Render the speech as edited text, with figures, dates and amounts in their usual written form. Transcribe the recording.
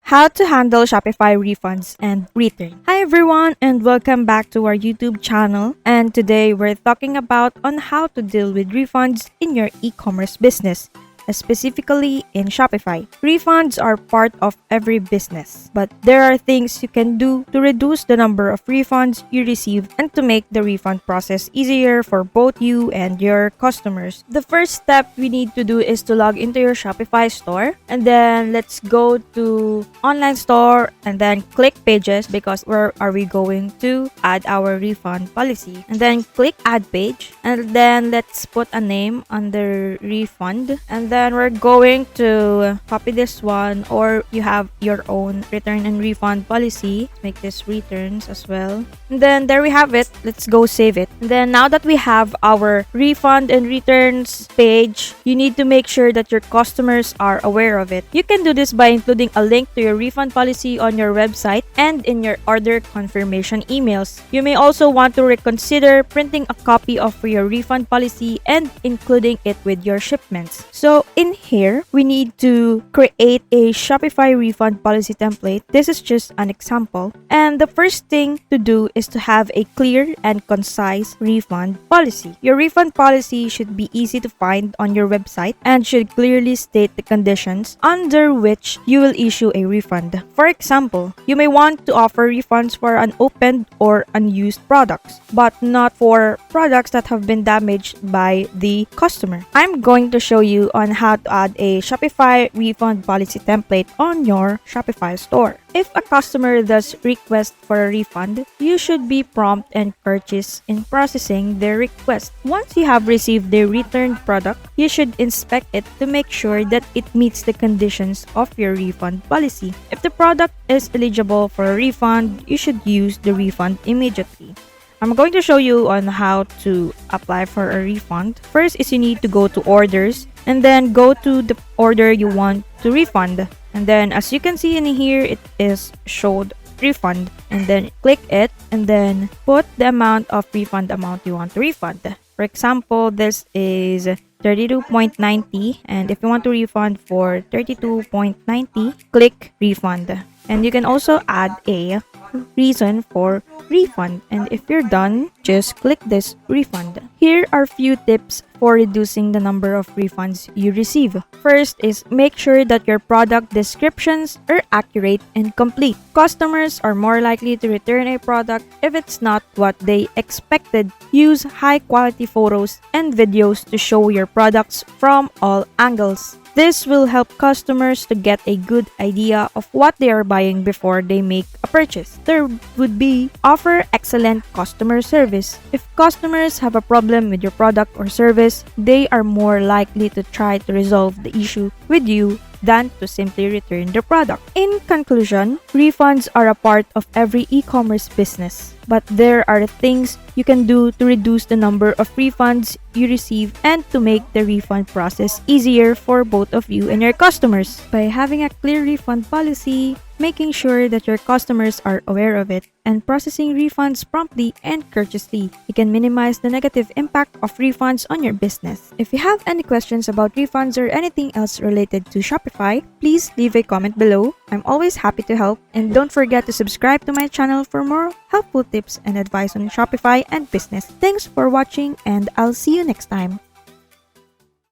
How to handle Shopify refunds and return. Hi everyone and welcome back to our YouTube channel. And today we're talking about on how to deal with refunds in your e-commerce business, specifically in Shopify. Refunds are part of every business, but there are things you can do to reduce the number of refunds you receive and to make the refund process easier for both you and your customers. The first step we need to do is to log into your Shopify store, and then let's go to online store and then click pages, because where are we going to add our refund policy, and then click add page, and then let's put a name under refund, and then we're going to copy this one, or you have your own return and refund policy. Make this returns as well. And then there we have it. Let's go save it. And then now that we have our refund and returns page, you need to make sure that your customers are aware of it. You can do this by including a link to your refund policy on your website and in your order confirmation emails. You may also want to reconsider printing a copy of your refund policy and including it with your shipments. So in here, we need to create a Shopify refund policy template. This is just an example. And the first thing to do is to have a clear and concise refund policy. Your refund policy should be easy to find on your website and should clearly state the conditions under which you will issue a refund. For example, you may want to offer refunds for unopened or unused products, but not for products that have been damaged by the customer. I'm going to show you on how to add a Shopify refund policy template on your Shopify store. If a customer does request for a refund, you should be prompt and courteous in processing their request. Once you have received the returned product, you should inspect it to make sure that it meets the conditions of your refund policy. If the product is eligible for a refund, you should use the refund immediately. I'm going to show you on how to apply for a refund. First is you need to go to orders and then go to the order you want to refund. And then as you can see in here, it is showed refund, and then click it and then put the amount of refund amount you want to refund. For example, this is 32.90, and if you want to refund for 32.90, click refund. And you can also add a reason for refund, and if you're done, just click this refund. Here are few tips for reducing the number of refunds you receive. First is make sure that your product descriptions are accurate and complete. Customers are more likely to return a product if it's not what they expected. Use high quality photos and videos to show your products from all angles. This will help customers to get a good idea of what they are buying before they make a purchase. Third would be offer excellent customer service. If customers have a problem with your product or service, they are more likely to try to resolve the issue with you than to simply return the product. In conclusion, refunds are a part of every e-commerce business, but there are things you can do to reduce the number of refunds you receive and to make the refund process easier for both of you and your customers. By having a clear refund policy, making sure that your customers are aware of it, and processing refunds promptly and courteously, you can minimize the negative impact of refunds on your business. If you have any questions about refunds or anything else related to Shopify, please leave a comment below. I'm always happy to help, and don't forget to subscribe to my channel for more helpful tips and advice on Shopify and business. Thanks for watching, and I'll see you next time.